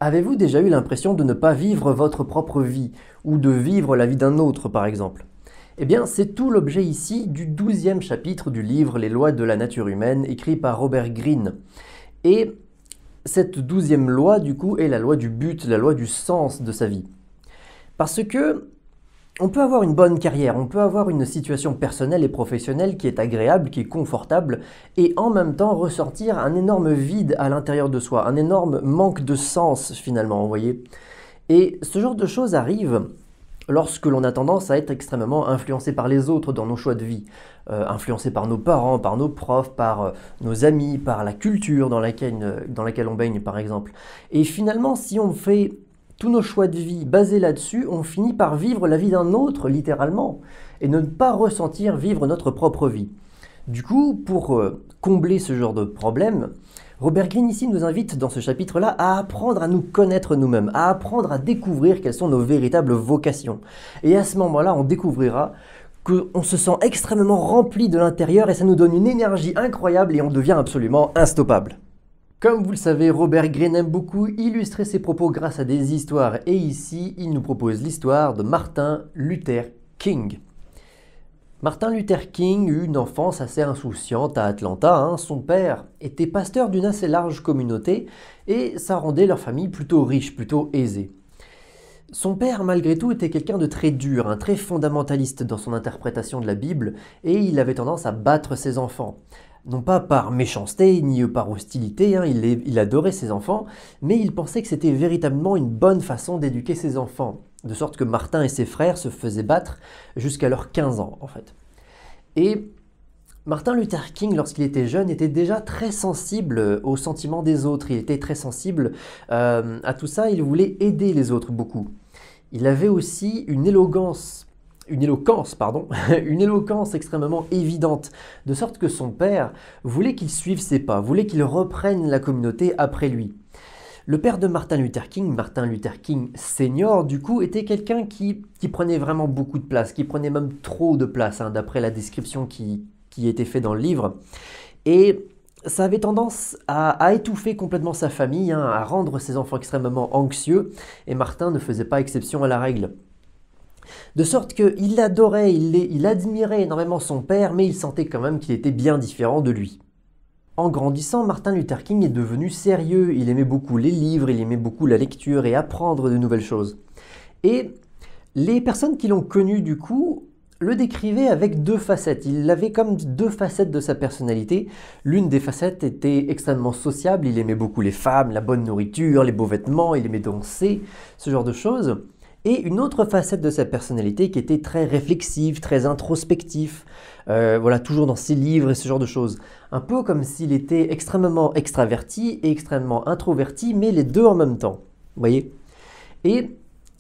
Avez-vous déjà eu l'impression de ne pas vivre votre propre vie, ou de vivre la vie d'un autre par exemple? Eh bien, c'est tout l'objet ici du 12e chapitre du livre Les lois de la nature humaine, écrit par Robert Greene. Et cette 12e loi, du coup, est la loi du but, la loi du sens de sa vie. Parce que on peut avoir une bonne carrière, on peut avoir une situation personnelle et professionnelle qui est agréable, qui est confortable, et en même temps ressortir un énorme vide à l'intérieur de soi, un énorme manque de sens finalement, vous voyez. Et ce genre de choses arrive lorsque l'on a tendance à être extrêmement influencé par les autres dans nos choix de vie, influencé par nos parents, par nos profs, par nos amis, par la culture dans laquelle on baigne par exemple. Et finalement, si on fait tous nos choix de vie basés là-dessus, on finit par vivre la vie d'un autre, littéralement, et ne pas ressentir vivre notre propre vie. Du coup, pour combler ce genre de problème, Robert Greene ici nous invite dans ce chapitre-là à apprendre à nous connaître nous-mêmes, à apprendre à découvrir quelles sont nos véritables vocations. Et à ce moment-là, on découvrira qu'on se sent extrêmement rempli de l'intérieur et ça nous donne une énergie incroyable et on devient absolument instoppable. Comme vous le savez, Robert Greene aime beaucoup illustrer ses propos grâce à des histoires et ici, il nous propose l'histoire de Martin Luther King. Martin Luther King eut une enfance assez insouciante à Atlanta. Son père était pasteur d'une assez large communauté et ça rendait leur famille plutôt riche, plutôt aisée. Son père, malgré tout, était quelqu'un de très dur, très fondamentaliste dans son interprétation de la Bible et il avait tendance à battre ses enfants. Non pas par méchanceté ni par hostilité, il adorait ses enfants, mais il pensait que c'était véritablement une bonne façon d'éduquer ses enfants, de sorte que Martin et ses frères se faisaient battre jusqu'à leurs 15 ans en fait. Et Martin Luther King, lorsqu'il était jeune, était déjà très sensible aux sentiments des autres, il était très sensible à tout ça, il voulait aider les autres beaucoup. Il avait aussi une éloquence extrêmement évidente, de sorte que son père voulait qu'il suive ses pas, voulait qu'il reprenne la communauté après lui. Le père de Martin Luther King Senior, du coup, était quelqu'un qui prenait vraiment beaucoup de place, qui prenait même trop de place, d'après la description qui était faite dans le livre. Et ça avait tendance à étouffer complètement sa famille, à rendre ses enfants extrêmement anxieux, et Martin ne faisait pas exception à la règle. De sorte qu'il adorait, il admirait énormément son père, mais il sentait quand même qu'il était bien différent de lui. En grandissant, Martin Luther King est devenu sérieux, il aimait beaucoup les livres, il aimait beaucoup la lecture et apprendre de nouvelles choses. Et les personnes qui l'ont connu du coup le décrivaient avec deux facettes, il avait comme deux facettes de sa personnalité. L'une des facettes était extrêmement sociable, il aimait beaucoup les femmes, la bonne nourriture, les beaux vêtements, il aimait danser, ce genre de choses. Et une autre facette de sa personnalité qui était très réflexive, très introspectif, toujours dans ses livres et ce genre de choses. Un peu comme s'il était extrêmement extraverti et extrêmement introverti, mais les deux en même temps. Vous voyez? Et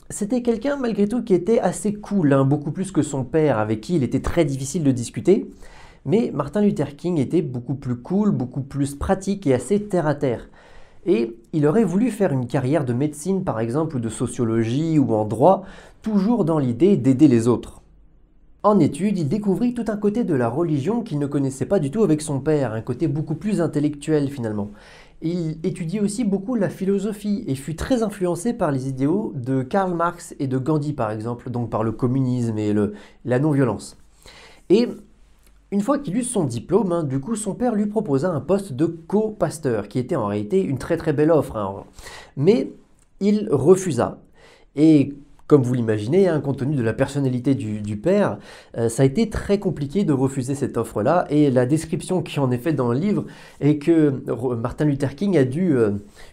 c'était quelqu'un malgré tout qui était assez cool, beaucoup plus que son père avec qui il était très difficile de discuter. Mais Martin Luther King était beaucoup plus cool, beaucoup plus pratique et assez terre à terre. Et il aurait voulu faire une carrière de médecine par exemple, ou de sociologie ou en droit, toujours dans l'idée d'aider les autres. En études, il découvrit tout un côté de la religion qu'il ne connaissait pas du tout avec son père, un côté beaucoup plus intellectuel finalement. Il étudiait aussi beaucoup la philosophie et fut très influencé par les idéaux de Karl Marx et de Gandhi par exemple, donc par le communisme et la non-violence. Et une fois qu'il eut son diplôme, du coup, son père lui proposa un poste de co-pasteur, qui était en réalité une très très belle offre. Mais il refusa. Et comme vous l'imaginez, compte tenu de la personnalité du père, ça a été très compliqué de refuser cette offre-là. Et la description qui en est faite dans le livre est que Martin Luther King a dû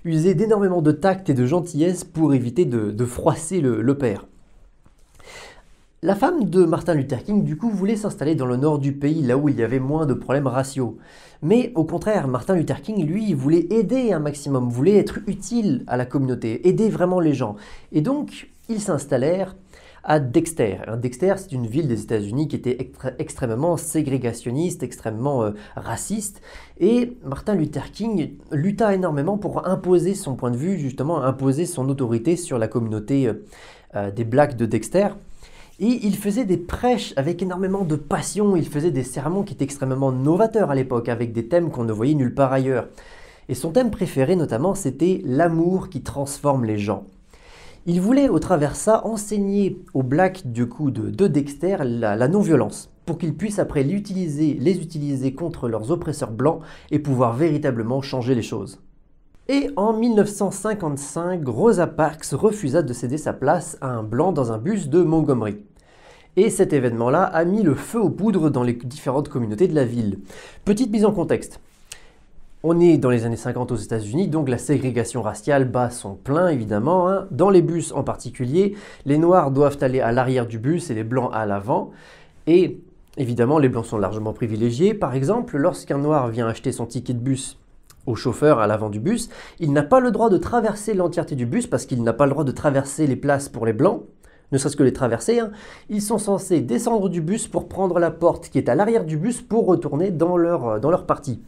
user d'énormément de tact et de gentillesse pour éviter de froisser le père. La femme de Martin Luther King, du coup, voulait s'installer dans le nord du pays, là où il y avait moins de problèmes raciaux. Mais au contraire, Martin Luther King, lui, voulait aider un maximum, voulait être utile à la communauté, aider vraiment les gens. Et donc, ils s'installèrent à Dexter. Dexter, c'est une ville des États-Unis qui était extrêmement ségrégationniste, extrêmement raciste. Et Martin Luther King lutta énormément pour imposer son point de vue, justement, imposer son autorité sur la communauté des Blacks de Dexter. Et il faisait des prêches avec énormément de passion, il faisait des sermons qui étaient extrêmement novateurs à l'époque, avec des thèmes qu'on ne voyait nulle part ailleurs. Et son thème préféré notamment, c'était l'amour qui transforme les gens. Il voulait au travers ça enseigner aux Blacks du coup de Dexter la non-violence, pour qu'ils puissent après les utiliser contre leurs oppresseurs blancs et pouvoir véritablement changer les choses. Et en 1955, Rosa Parks refusa de céder sa place à un blanc dans un bus de Montgomery. Et cet événement-là a mis le feu aux poudres dans les différentes communautés de la ville. Petite mise en contexte. On est dans les années 50 aux États-Unis, donc la ségrégation raciale bat son plein évidemment. Dans les bus en particulier, les noirs doivent aller à l'arrière du bus et les blancs à l'avant. Et évidemment, les blancs sont largement privilégiés. Par exemple, lorsqu'un noir vient acheter son ticket de bus au chauffeur à l'avant du bus, il n'a pas le droit de traverser l'entièreté du bus parce qu'il n'a pas le droit de traverser les places pour les blancs, ne serait-ce que les traverser. Ils sont censés descendre du bus pour prendre la porte qui est à l'arrière du bus pour retourner dans leur partie.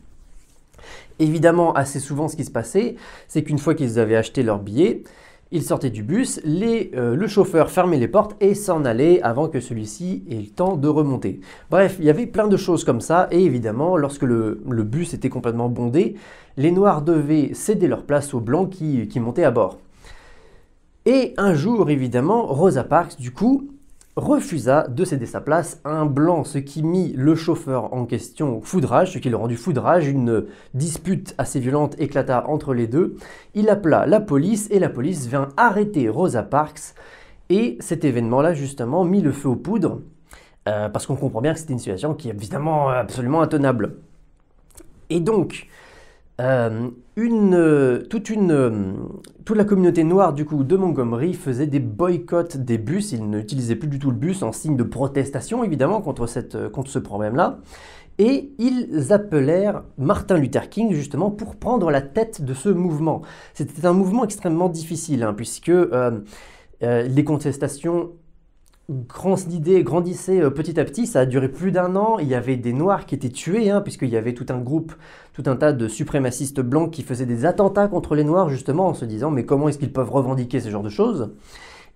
Évidemment, assez souvent, ce qui se passait, c'est qu'une fois qu'ils avaient acheté leur billet, ils sortaient du bus, le chauffeur fermait les portes et s'en allait avant que celui-ci ait le temps de remonter. Bref, il y avait plein de choses comme ça, et évidemment, lorsque le bus était complètement bondé, les noirs devaient céder leur place aux blancs qui montaient à bord. Et un jour, évidemment, Rosa Parks, du coup, refusa de céder sa place à un blanc, ce qui mit le chauffeur en question au foudrage, ce qui le rendit foudrage. Une dispute assez violente éclata entre les deux. Il appela la police et la police vint arrêter Rosa Parks. Et cet événement-là, justement, mit le feu aux poudres, parce qu'on comprend bien que c'était une situation qui est évidemment absolument intenable. Et donc, toute la communauté noire du coup de Montgomery faisait des boycotts des bus. Ils n'utilisaient plus du tout le bus en signe de protestation évidemment contre ce problème-là. Et ils appelèrent Martin Luther King justement pour prendre la tête de ce mouvement. C'était un mouvement extrêmement difficile puisque les contestations grandissait petit à petit, ça a duré plus d'1 an, il y avait des noirs qui étaient tués, puisqu'il y avait tout un tas de suprémacistes blancs qui faisaient des attentats contre les noirs justement en se disant mais comment est-ce qu'ils peuvent revendiquer ce genre de choses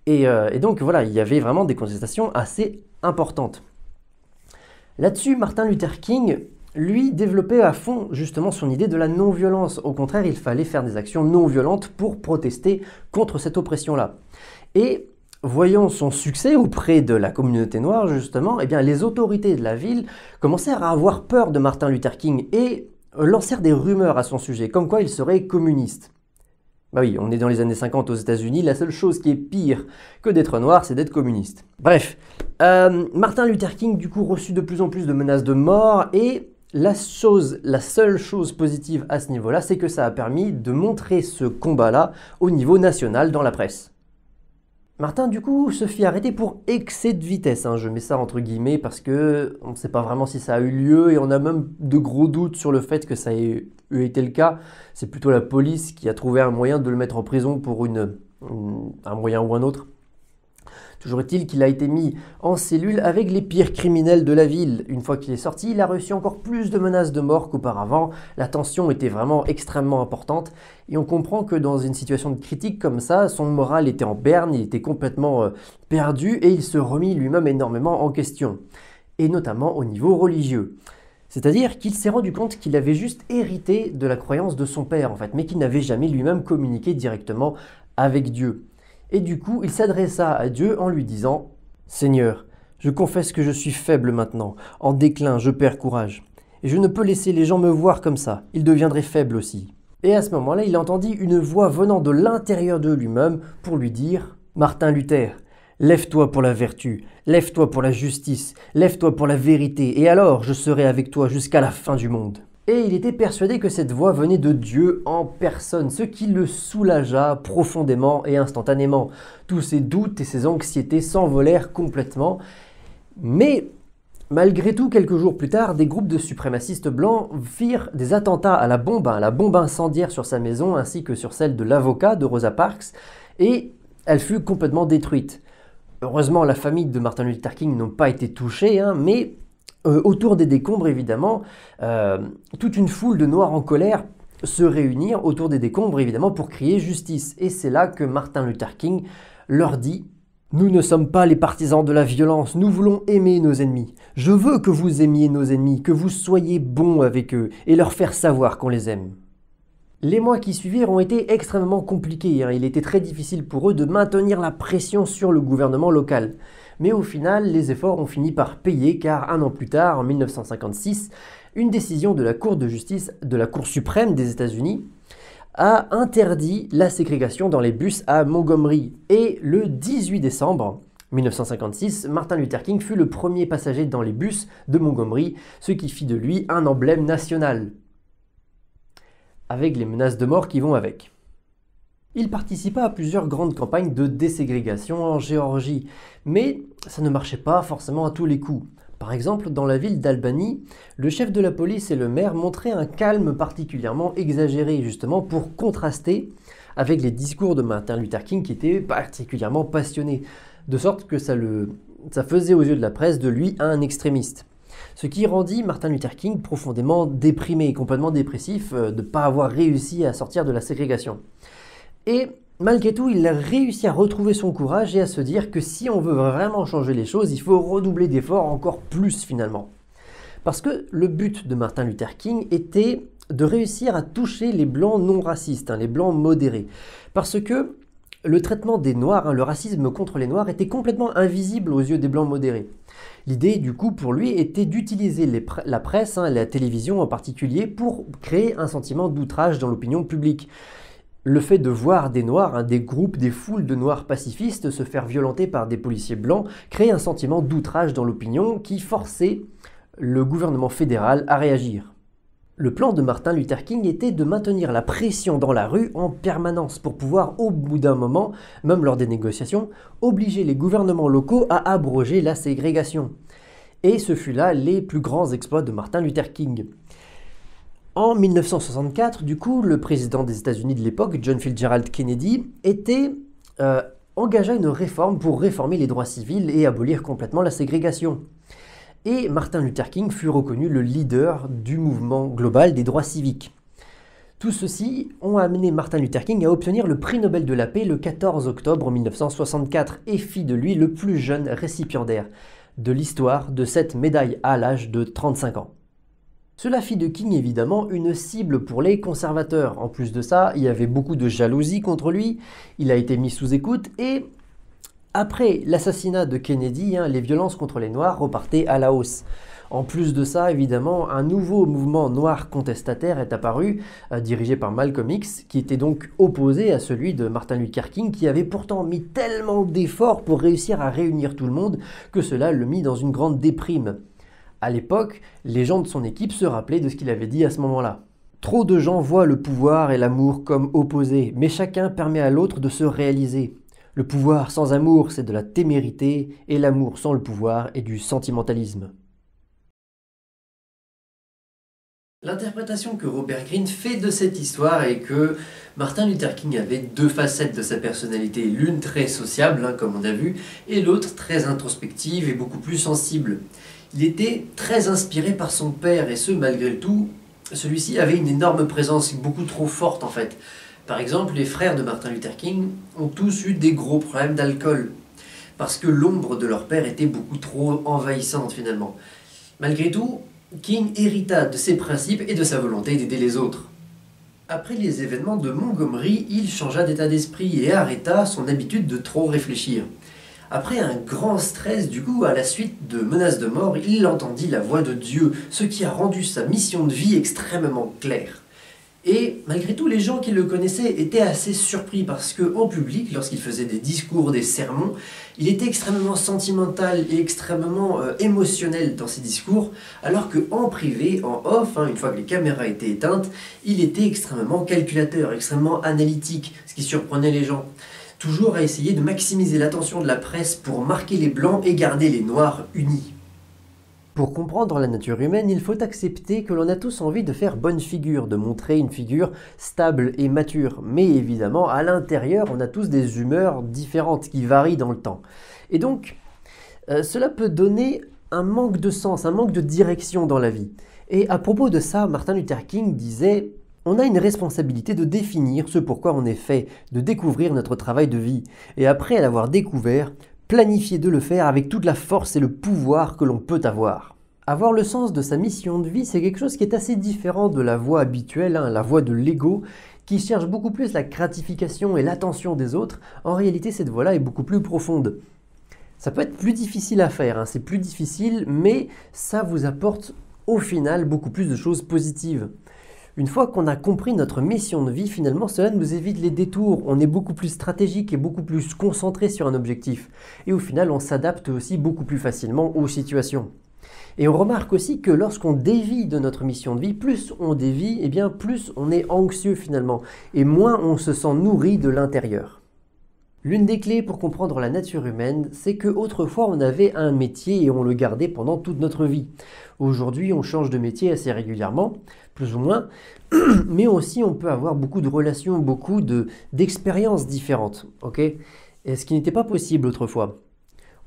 et donc voilà, il y avait vraiment des contestations assez importantes. Là-dessus, Martin Luther King, lui, développait à fond justement son idée de la non-violence. Au contraire, il fallait faire des actions non-violentes pour protester contre cette oppression-là. Et voyant son succès auprès de la communauté noire, justement, eh bien, les autorités de la ville commencèrent à avoir peur de Martin Luther King et lancèrent des rumeurs à son sujet, comme quoi il serait communiste. Bah oui, on est dans les années 50 aux États-Unis, la seule chose qui est pire que d'être noir, c'est d'être communiste. Bref, Martin Luther King, du coup, reçut de plus en plus de menaces de mort et la seule chose positive à ce niveau-là, c'est que ça a permis de montrer ce combat-là au niveau national dans la presse. Martin, du coup, se fit arrêter pour excès de vitesse. Je mets ça entre guillemets parce que on ne sait pas vraiment si ça a eu lieu et on a même de gros doutes sur le fait que ça ait été le cas. C'est plutôt la police qui a trouvé un moyen de le mettre en prison pour un moyen ou un autre. Toujours est-il qu'il a été mis en cellule avec les pires criminels de la ville. Une fois qu'il est sorti, il a reçu encore plus de menaces de mort qu'auparavant. La tension était vraiment extrêmement importante et on comprend que dans une situation de critique comme ça, son moral était en berne, il était complètement perdu et il se remit lui-même énormément en question. Et notamment au niveau religieux. C'est-à-dire qu'il s'est rendu compte qu'il avait juste hérité de la croyance de son père en fait, mais qu'il n'avait jamais lui-même communiqué directement avec Dieu. Et du coup, il s'adressa à Dieu en lui disant « Seigneur, je confesse que je suis faible maintenant, en déclin, je perds courage. Et je ne peux laisser les gens me voir comme ça, ils deviendraient faibles aussi. » Et à ce moment-là, il entendit une voix venant de l'intérieur de lui-même pour lui dire « Martin Luther, lève-toi pour la vertu, lève-toi pour la justice, lève-toi pour la vérité, et alors je serai avec toi jusqu'à la fin du monde. » Et il était persuadé que cette voix venait de Dieu en personne, ce qui le soulagea profondément et instantanément. Tous ses doutes et ses anxiétés s'envolèrent complètement. Mais malgré tout, quelques jours plus tard, des groupes de suprémacistes blancs firent des attentats à la bombe incendiaire sur sa maison ainsi que sur celle de l'avocat de Rosa Parks, et elle fut complètement détruite. Heureusement, la famille de Martin Luther King n'a pas été touchée, mais autour des décombres, évidemment, toute une foule de noirs en colère se réunirent autour des décombres, évidemment, pour crier justice. Et c'est là que Martin Luther King leur dit « Nous ne sommes pas les partisans de la violence, nous voulons aimer nos ennemis. Je veux que vous aimiez nos ennemis, que vous soyez bons avec eux et leur faire savoir qu'on les aime. » Les mois qui suivirent ont été extrêmement compliqués, hein. Il était très difficile pour eux de maintenir la pression sur le gouvernement local. Mais au final, les efforts ont fini par payer car un an plus tard, en 1956, une décision de la Cour de justice de la Cour suprême des États-Unis a interdit la ségrégation dans les bus à Montgomery. Et le 18 décembre 1956, Martin Luther King fut le premier passager dans les bus de Montgomery, ce qui fit de lui un emblème national, avec les menaces de mort qui vont avec. Il participa à plusieurs grandes campagnes de déségrégation en Géorgie, mais ça ne marchait pas forcément à tous les coups. Par exemple, dans la ville d'Albany, le chef de la police et le maire montraient un calme particulièrement exagéré, justement pour contraster avec les discours de Martin Luther King qui étaient particulièrement passionnés, de sorte que ça faisait aux yeux de la presse de lui un extrémiste. Ce qui rendit Martin Luther King profondément déprimé, complètement dépressif de ne pas avoir réussi à sortir de la ségrégation. Et malgré tout, il a réussi à retrouver son courage et à se dire que si on veut vraiment changer les choses, il faut redoubler d'efforts encore plus finalement. Parce que le but de Martin Luther King était de réussir à toucher les blancs non racistes, les blancs modérés. Parce que le traitement des noirs, le racisme contre les noirs était complètement invisible aux yeux des blancs modérés. L'idée du coup pour lui était d'utiliser la presse, la télévision en particulier, pour créer un sentiment d'outrage dans l'opinion publique. Le fait de voir des noirs, des groupes, des foules de noirs pacifistes se faire violenter par des policiers blancs créait un sentiment d'outrage dans l'opinion qui forçait le gouvernement fédéral à réagir. Le plan de Martin Luther King était de maintenir la pression dans la rue en permanence pour pouvoir, au bout d'un moment, même lors des négociations, obliger les gouvernements locaux à abroger la ségrégation. Et ce fut là les plus grands exploits de Martin Luther King. En 1964, du coup, le président des États-Unis de l'époque, John Fitzgerald Kennedy, engagea une réforme pour réformer les droits civils et abolir complètement la ségrégation. Et Martin Luther King fut reconnu le leader du mouvement global des droits civiques. Tout ceci ont amené Martin Luther King à obtenir le prix Nobel de la paix le 14 octobre 1964 et fit de lui le plus jeune récipiendaire de l'histoire de cette médaille à l'âge de 35 ans. Cela fit de King évidemment une cible pour les conservateurs. En plus de ça, il y avait beaucoup de jalousie contre lui, il a été mis sous écoute et après l'assassinat de Kennedy, les violences contre les Noirs repartaient à la hausse. En plus de ça, évidemment, un nouveau mouvement noir contestataire est apparu, dirigé par Malcolm X, qui était donc opposé à celui de Martin Luther King, qui avait pourtant mis tellement d'efforts pour réussir à réunir tout le monde que cela le mit dans une grande déprime. À l'époque, les gens de son équipe se rappelaient de ce qu'il avait dit à ce moment-là. Trop de gens voient le pouvoir et l'amour comme opposés, mais chacun permet à l'autre de se réaliser. Le pouvoir sans amour, c'est de la témérité, et l'amour sans le pouvoir est du sentimentalisme. L'interprétation que Robert Greene fait de cette histoire est que Martin Luther King avait deux facettes de sa personnalité, l'une très sociable, comme on a vu, et l'autre très introspective et beaucoup plus sensible. Il était très inspiré par son père, et ce malgré tout, celui-ci avait une énorme présence, beaucoup trop forte en fait. Par exemple, les frères de Martin Luther King ont tous eu des gros problèmes d'alcool, parce que l'ombre de leur père était beaucoup trop envahissante finalement. Malgré tout, King hérita de ses principes et de sa volonté d'aider les autres. Après les événements de Montgomery, il changea d'état d'esprit et arrêta son habitude de trop réfléchir. Après un grand stress, du coup, à la suite de menaces de mort, il entendit la voix de Dieu, ce qui a rendu sa mission de vie extrêmement claire. Et malgré tout, les gens qui le connaissaient étaient assez surpris parce qu'en public, lorsqu'il faisait des discours, des sermons, il était extrêmement sentimental et extrêmement émotionnel dans ses discours, alors qu'en privé, en off, une fois que les caméras étaient éteintes, il était extrêmement calculateur, extrêmement analytique, ce qui surprenait les gens. Toujours à essayer de maximiser l'attention de la presse pour marquer les blancs et garder les noirs unis. Pour comprendre la nature humaine, il faut accepter que l'on a tous envie de faire bonne figure, de montrer une figure stable et mature. Mais évidemment, à l'intérieur, on a tous des humeurs différentes qui varient dans le temps. Et donc, cela peut donner un manque de sens, un manque de direction dans la vie. Et à propos de ça, Martin Luther King disait « On a une responsabilité de définir ce pourquoi on est fait, de découvrir notre travail de vie. Et après l'avoir découvert, planifier de le faire avec toute la force et le pouvoir que l'on peut avoir. » Avoir le sens de sa mission de vie, c'est quelque chose qui est assez différent de la voie habituelle, la voie de l'ego, qui cherche beaucoup plus la gratification et l'attention des autres. En réalité, cette voie-là est beaucoup plus profonde. Ça peut être plus difficile à faire, c'est plus difficile, mais ça vous apporte au final beaucoup plus de choses positives. Une fois qu'on a compris notre mission de vie, finalement, cela nous évite les détours. On est beaucoup plus stratégique et beaucoup plus concentré sur un objectif. Et au final, on s'adapte aussi beaucoup plus facilement aux situations. Et on remarque aussi que lorsqu'on dévie de notre mission de vie, plus on dévie, eh bien plus on est anxieux finalement, et moins on se sent nourri de l'intérieur. L'une des clés pour comprendre la nature humaine, c'est qu'autrefois on avait un métier et on le gardait pendant toute notre vie. Aujourd'hui, on change de métier assez régulièrement, plus ou moins, mais aussi on peut avoir beaucoup de relations, beaucoup d'expériences différentes, ok? Et ce qui n'était pas possible autrefois.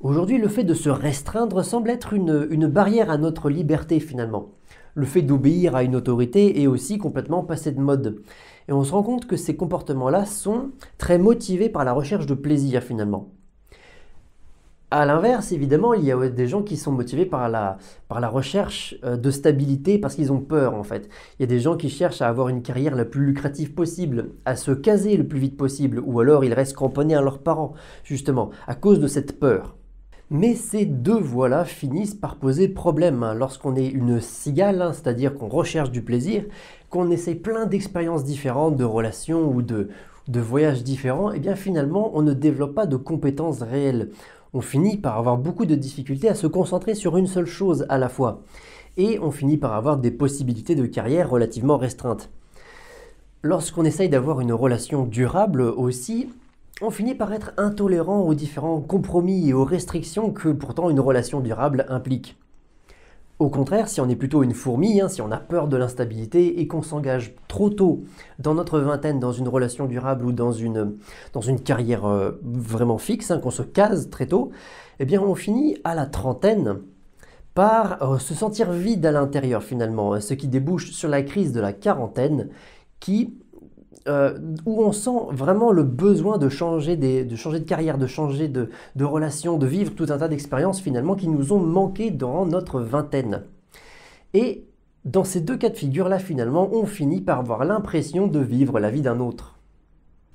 Aujourd'hui, le fait de se restreindre semble être une barrière à notre liberté finalement. Le fait d'obéir à une autorité est aussi complètement passé de mode. Et on se rend compte que ces comportements-là sont très motivés par la recherche de plaisir finalement. A l'inverse, évidemment, il y a des gens qui sont motivés par la recherche de stabilité parce qu'ils ont peur en fait. Il y a des gens qui cherchent à avoir une carrière la plus lucrative possible, à se caser le plus vite possible, ou alors ils restent cramponnés à leurs parents, justement, à cause de cette peur. Mais ces deux voies-là finissent par poser problème lorsqu'on est une cigale, c'est-à-dire qu'on recherche du plaisir, qu'on essaye plein d'expériences différentes, de relations ou de voyages différents, et bien finalement on ne développe pas de compétences réelles. On finit par avoir beaucoup de difficultés à se concentrer sur une seule chose à la fois. Et on finit par avoir des possibilités de carrière relativement restreintes. Lorsqu'on essaye d'avoir une relation durable aussi, on finit par être intolérant aux différents compromis et aux restrictions que pourtant une relation durable implique. Au contraire, si on est plutôt une fourmi, si on a peur de l'instabilité et qu'on s'engage trop tôt dans notre vingtaine dans une relation durable ou dans une carrière vraiment fixe, qu'on se case très tôt, eh bien on finit à la trentaine par se sentir vide à l'intérieur finalement, ce qui débouche sur la crise de la quarantaine où on sent vraiment le besoin de changer de carrière, de changer de relation, de vivre tout un tas d'expériences finalement qui nous ont manqué dans notre vingtaine. Et dans ces deux cas de figure-là, finalement, on finit par avoir l'impression de vivre la vie d'un autre.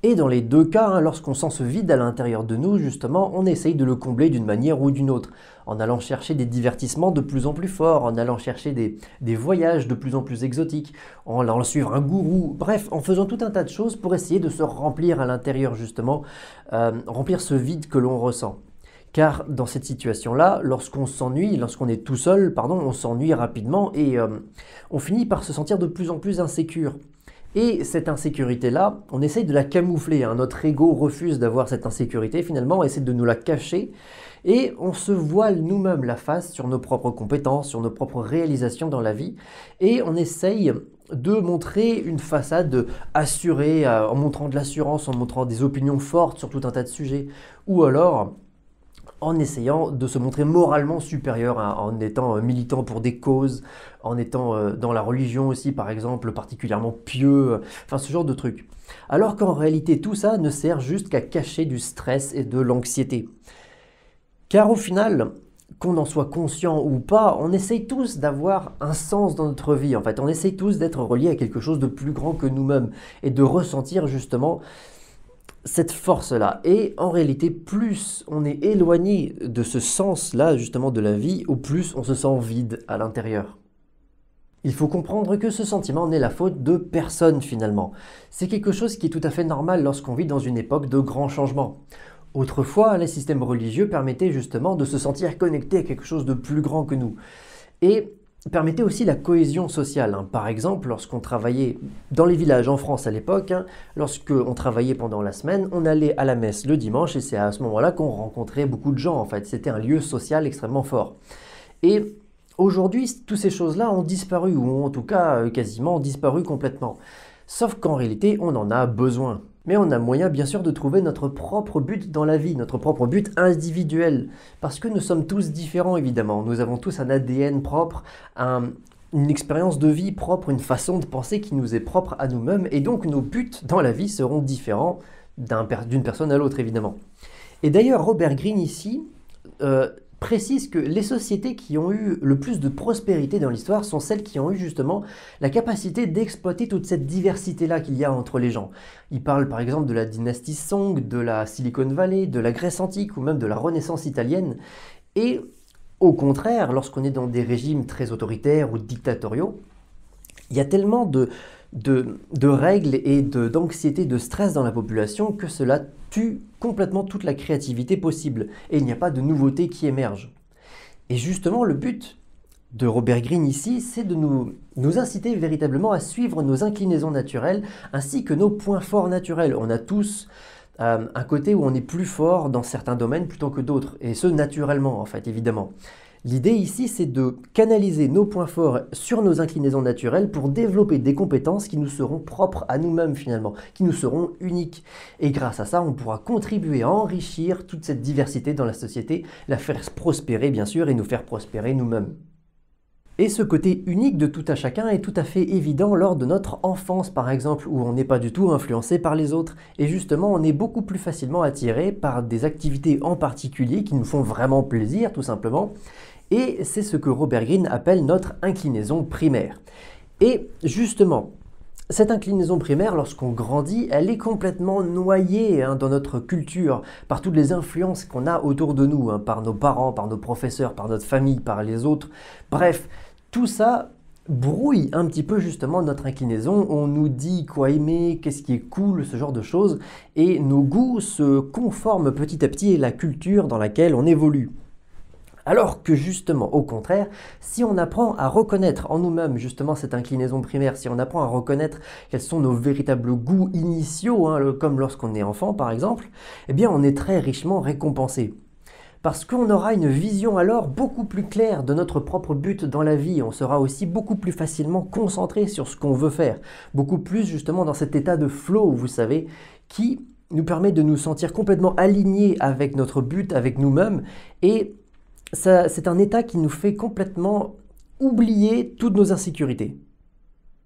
Et dans les deux cas, lorsqu'on sent ce vide à l'intérieur de nous, justement, on essaye de le combler d'une manière ou d'une autre, en allant chercher des divertissements de plus en plus forts, en allant chercher des voyages de plus en plus exotiques, en allant suivre un gourou, bref, en faisant tout un tas de choses pour essayer de se remplir à l'intérieur, justement, remplir ce vide que l'on ressent. Car dans cette situation-là, lorsqu'on s'ennuie, lorsqu'on est tout seul, on s'ennuie rapidement et on finit par se sentir de plus en plus insécure. Et cette insécurité-là, on essaye de la camoufler. Notre ego refuse d'avoir cette insécurité finalement, essaie de nous la cacher. Et on se voile nous-mêmes la face sur nos propres compétences, sur nos propres réalisations dans la vie. Et on essaye de montrer une façade assurée, en montrant de l'assurance, en montrant des opinions fortes sur tout un tas de sujets. Ou alors en essayant de se montrer moralement supérieur, en étant militant pour des causes, en étant dans la religion aussi par exemple, particulièrement pieux, enfin ce genre de trucs. Alors qu'en réalité tout ça ne sert juste qu'à cacher du stress et de l'anxiété. Car au final, qu'on en soit conscient ou pas, on essaye tous d'avoir un sens dans notre vie en fait, on essaye tous d'être reliés à quelque chose de plus grand que nous-mêmes et de ressentir justement cette force-là. Et en réalité, plus on est éloigné de ce sens-là, justement, de la vie, au plus on se sent vide à l'intérieur. Il faut comprendre que ce sentiment n'est la faute de personne, finalement. C'est quelque chose qui est tout à fait normal lorsqu'on vit dans une époque de grands changements. Autrefois, les systèmes religieux permettaient justement de se sentir connecté à quelque chose de plus grand que nous. Et permettait aussi la cohésion sociale. Par exemple, lorsqu'on travaillait dans les villages en France à l'époque, lorsqu'on travaillait pendant la semaine, on allait à la messe le dimanche et c'est à ce moment-là qu'on rencontrait beaucoup de gens en fait. C'était un lieu social extrêmement fort. Et aujourd'hui, toutes ces choses-là ont disparu, ou en tout cas quasiment disparu complètement. Sauf qu'en réalité, on en a besoin. Mais on a moyen bien sûr de trouver notre propre but dans la vie, notre propre but individuel. Parce que nous sommes tous différents évidemment, nous avons tous un ADN propre, une expérience de vie propre, une façon de penser qui nous est propre à nous-mêmes. Et donc nos buts dans la vie seront différents d'une personne à l'autre évidemment. Et d'ailleurs Robert Greene ici précise que les sociétés qui ont eu le plus de prospérité dans l'histoire sont celles qui ont eu justement la capacité d'exploiter toute cette diversité-là qu'il y a entre les gens. Il parle par exemple de la dynastie Song, de la Silicon Valley, de la Grèce antique ou même de la Renaissance italienne. Et au contraire, lorsqu'on est dans des régimes très autoritaires ou dictatoriaux, il y a tellement de règles et d'anxiété, de stress dans la population que cela tue complètement toute la créativité possible et il n'y a pas de nouveautés qui émergent. Et justement, le but de Robert Greene ici, c'est de nous inciter véritablement à suivre nos inclinaisons naturelles ainsi que nos points forts naturels. On a tous un côté où on est plus fort dans certains domaines plutôt que d'autres, et ce naturellement en fait, évidemment. L'idée ici, c'est de canaliser nos points forts sur nos inclinaisons naturelles pour développer des compétences qui nous seront propres à nous-mêmes finalement, qui nous seront uniques. Et grâce à ça, on pourra contribuer à enrichir toute cette diversité dans la société, la faire prospérer bien sûr et nous faire prospérer nous-mêmes. Et ce côté unique de tout à chacun est tout à fait évident lors de notre enfance par exemple, où on n'est pas du tout influencé par les autres. Et justement, on est beaucoup plus facilement attiré par des activités en particulier qui nous font vraiment plaisir tout simplement. Et c'est ce que Robert Greene appelle notre inclinaison primaire. Et justement, cette inclinaison primaire, lorsqu'on grandit, elle est complètement noyée dans notre culture, par toutes les influences qu'on a autour de nous, par nos parents, par nos professeurs, par notre famille, par les autres. Bref, tout ça brouille un petit peu justement notre inclinaison. On nous dit quoi aimer, qu'est-ce qui est cool, ce genre de choses. Et nos goûts se conforment petit à petit à la culture dans laquelle on évolue. Alors que justement, au contraire, si on apprend à reconnaître en nous-mêmes justement cette inclinaison primaire, si on apprend à reconnaître quels sont nos véritables goûts initiaux, comme lorsqu'on est enfant par exemple, eh bien on est très richement récompensé. Parce qu'on aura une vision alors beaucoup plus claire de notre propre but dans la vie, on sera aussi beaucoup plus facilement concentré sur ce qu'on veut faire, beaucoup plus justement dans cet état de flow, vous savez, qui nous permet de nous sentir complètement alignés avec notre but, avec nous-mêmes, et c'est un état qui nous fait complètement oublier toutes nos insécurités.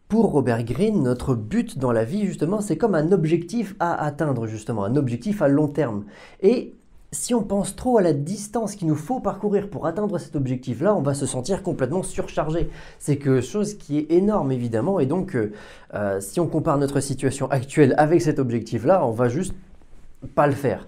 Pour Robert Greene, notre but dans la vie, justement, c'est comme un objectif à atteindre, justement, un objectif à long terme. Et si on pense trop à la distance qu'il nous faut parcourir pour atteindre cet objectif-là, on va se sentir complètement surchargé. C'est quelque chose qui est énorme, évidemment, et donc, si on compare notre situation actuelle avec cet objectif-là, on va juste pas le faire.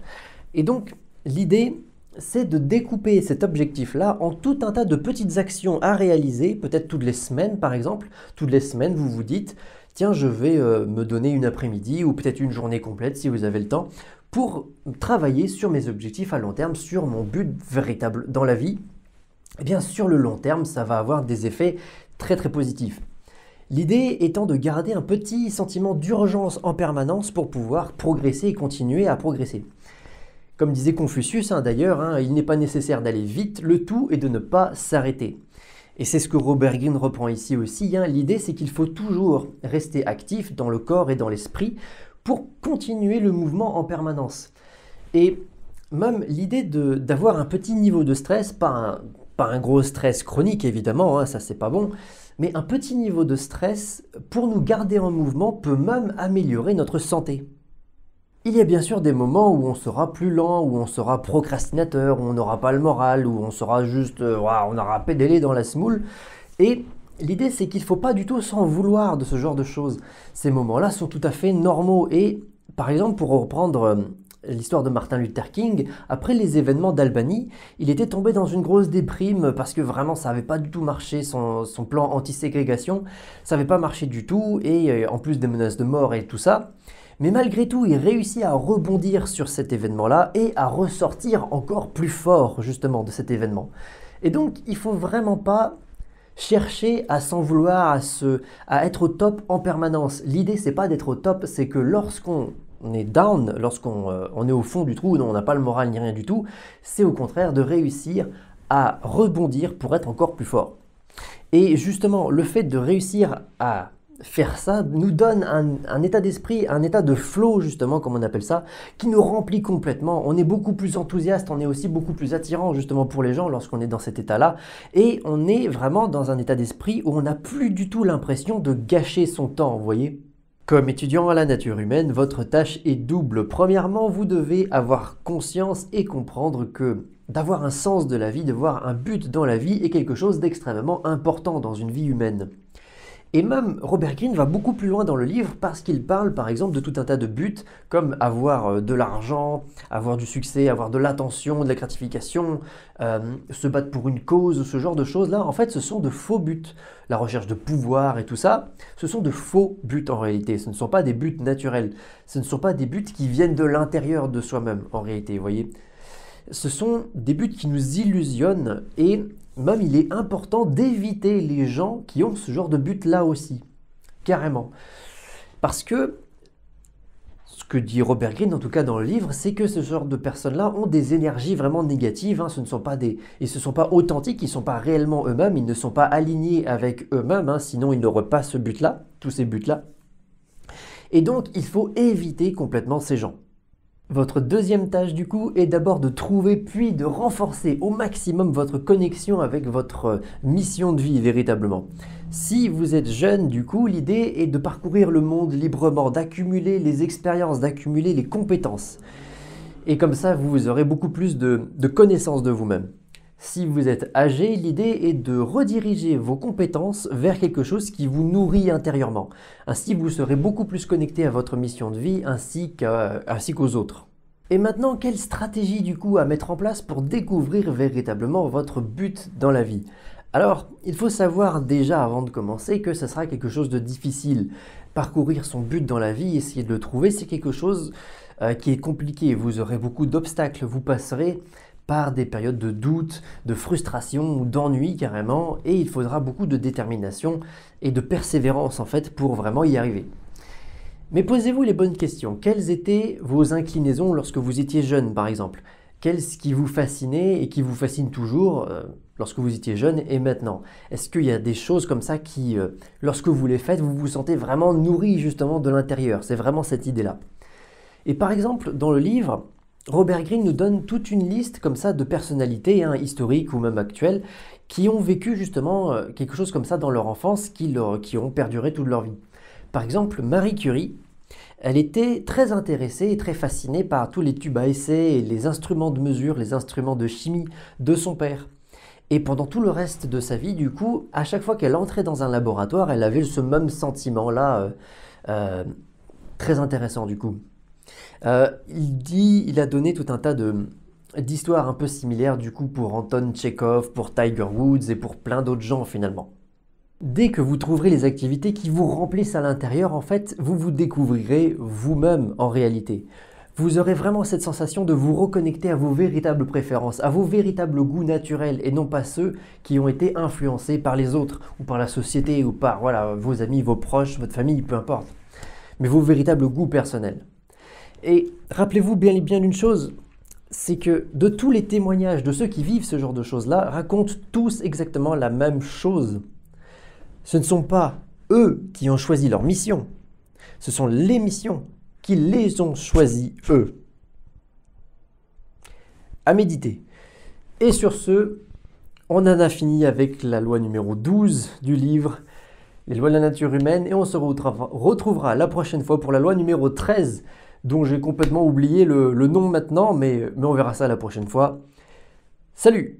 Et donc, l'idée, c'est de découper cet objectif-là en tout un tas de petites actions à réaliser, peut-être toutes les semaines par exemple. Toutes les semaines, vous vous dites, tiens, je vais me donner une après-midi ou peut-être une journée complète si vous avez le temps pour travailler sur mes objectifs à long terme, sur mon but véritable dans la vie. Eh bien, sur le long terme, ça va avoir des effets très très positifs. L'idée étant de garder un petit sentiment d'urgence en permanence pour pouvoir progresser et continuer à progresser. Comme disait Confucius d'ailleurs, il n'est pas nécessaire d'aller vite, le tout est de ne pas s'arrêter. Et c'est ce que Robert Greene reprend ici aussi. L'idée, c'est qu'il faut toujours rester actif dans le corps et dans l'esprit pour continuer le mouvement en permanence. Et même l'idée d'avoir un petit niveau de stress, pas un gros stress chronique évidemment, ça c'est pas bon, mais un petit niveau de stress pour nous garder en mouvement peut même améliorer notre santé. Il y a bien sûr des moments où on sera plus lent, où on sera procrastinateur, où on n'aura pas le moral, où on sera juste, on aura pédalé dans la semoule. Et l'idée, c'est qu'il ne faut pas du tout s'en vouloir de ce genre de choses. Ces moments-là sont tout à fait normaux. Et par exemple, pour reprendre l'histoire de Martin Luther King, après les événements d'Albany, il était tombé dans une grosse déprime parce que vraiment ça n'avait pas du tout marché, son plan anti-ségrégation, ça n'avait pas marché du tout, et en plus des menaces de mort et tout ça. Mais malgré tout, il réussit à rebondir sur cet événement-là et à ressortir encore plus fort justement de cet événement. Et donc, il ne faut vraiment pas chercher à s'en vouloir, à être au top en permanence. L'idée, c'est pas d'être au top, c'est que lorsqu'on est down, lorsqu'on est au fond du trou, on n'a pas le moral ni rien du tout, c'est au contraire de réussir à rebondir pour être encore plus fort. Et justement, le fait de réussir à faire ça nous donne un état d'esprit, un état de flow justement, comme on appelle ça, qui nous remplit complètement. On est beaucoup plus enthousiaste, on est aussi beaucoup plus attirant justement pour les gens lorsqu'on est dans cet état-là. Et on est vraiment dans un état d'esprit où on n'a plus du tout l'impression de gâcher son temps, vous voyez. Comme étudiant à la nature humaine, votre tâche est double. Premièrement, vous devez avoir conscience et comprendre que d'avoir un sens de la vie, d'avoir un but dans la vie est quelque chose d'extrêmement important dans une vie humaine. Et même Robert Greene va beaucoup plus loin dans le livre parce qu'il parle par exemple de tout un tas de buts comme avoir de l'argent, avoir du succès, avoir de l'attention, de la gratification, se battre pour une cause, ce genre de choses-là. En fait, ce sont de faux buts. La recherche de pouvoir et tout ça, ce sont de faux buts en réalité. Ce ne sont pas des buts naturels. Ce ne sont pas des buts qui viennent de l'intérieur de soi-même en réalité, vous voyez. Ce sont des buts qui nous illusionnent et même il est important d'éviter les gens qui ont ce genre de but là aussi, carrément. Parce que ce que dit Robert Greene, en tout cas dans le livre, c'est que ce genre de personnes-là ont des énergies vraiment négatives. Ils ne sont pas authentiques, ils ne sont pas réellement eux-mêmes, ils ne sont pas alignés avec eux-mêmes, sinon ils n'auraient pas ce but-là, tous ces buts-là. Et donc il faut éviter complètement ces gens. Votre deuxième tâche du coup est d'abord de trouver puis de renforcer au maximum votre connexion avec votre mission de vie véritablement. Si vous êtes jeune du coup, l'idée est de parcourir le monde librement, d'accumuler les expériences, d'accumuler les compétences. Et comme ça, vous aurez beaucoup plus de connaissances de vous-même. Si vous êtes âgé, l'idée est de rediriger vos compétences vers quelque chose qui vous nourrit intérieurement. Ainsi, vous serez beaucoup plus connecté à votre mission de vie ainsi qu'aux autres. Et maintenant, quelle stratégie du coup à mettre en place pour découvrir véritablement votre but dans la vie? Alors, il faut savoir déjà avant de commencer que ce sera quelque chose de difficile. Parcourir son but dans la vie, essayer de le trouver, c'est quelque chose qui est compliqué. Vous aurez beaucoup d'obstacles, vous passerez par des périodes de doute, de frustration ou d'ennui carrément, et il faudra beaucoup de détermination et de persévérance en fait pour vraiment y arriver. Mais posez-vous les bonnes questions. Quelles étaient vos inclinaisons lorsque vous étiez jeune par exemple? Qu'est-ce qui vous fascinait et qui vous fascine toujours lorsque vous étiez jeune et maintenant? Est-ce qu'il y a des choses comme ça qui, lorsque vous les faites, vous vous sentez vraiment nourri justement de l'intérieur? C'est vraiment cette idée-là. Et par exemple, dans le livre, Robert Greene nous donne toute une liste comme ça de personnalités historiques ou même actuelles qui ont vécu justement quelque chose comme ça dans leur enfance qui ont perduré toute leur vie. Par exemple, Marie Curie, elle était très intéressée et très fascinée par tous les tubes à essai et les instruments de mesure, les instruments de chimie de son père. Et pendant tout le reste de sa vie, du coup, à chaque fois qu'elle entrait dans un laboratoire, elle avait ce même sentiment-là, très intéressant du coup. Il a donné tout un tas d'histoires un peu similaires du coup pour Anton Tchekhov, pour Tiger Woods et pour plein d'autres gens finalement. Dès que vous trouverez les activités qui vous remplissent à l'intérieur, en fait, vous vous découvrirez vous-même en réalité. Vous aurez vraiment cette sensation de vous reconnecter à vos véritables préférences, à vos véritables goûts naturels et non pas ceux qui ont été influencés par les autres ou par la société ou par vos amis, vos proches, votre famille, peu importe. Mais vos véritables goûts personnels. Et rappelez-vous bien une chose, c'est que de tous les témoignages de ceux qui vivent ce genre de choses-là, racontent tous exactement la même chose. Ce ne sont pas eux qui ont choisi leur mission, ce sont les missions qui les ont choisies eux. À méditer. Et sur ce, on en a fini avec la loi numéro 12 du livre, les lois de la nature humaine, et on se retrouvera la prochaine fois pour la loi numéro 13, dont j'ai complètement oublié le nom maintenant, mais on verra ça la prochaine fois. Salut!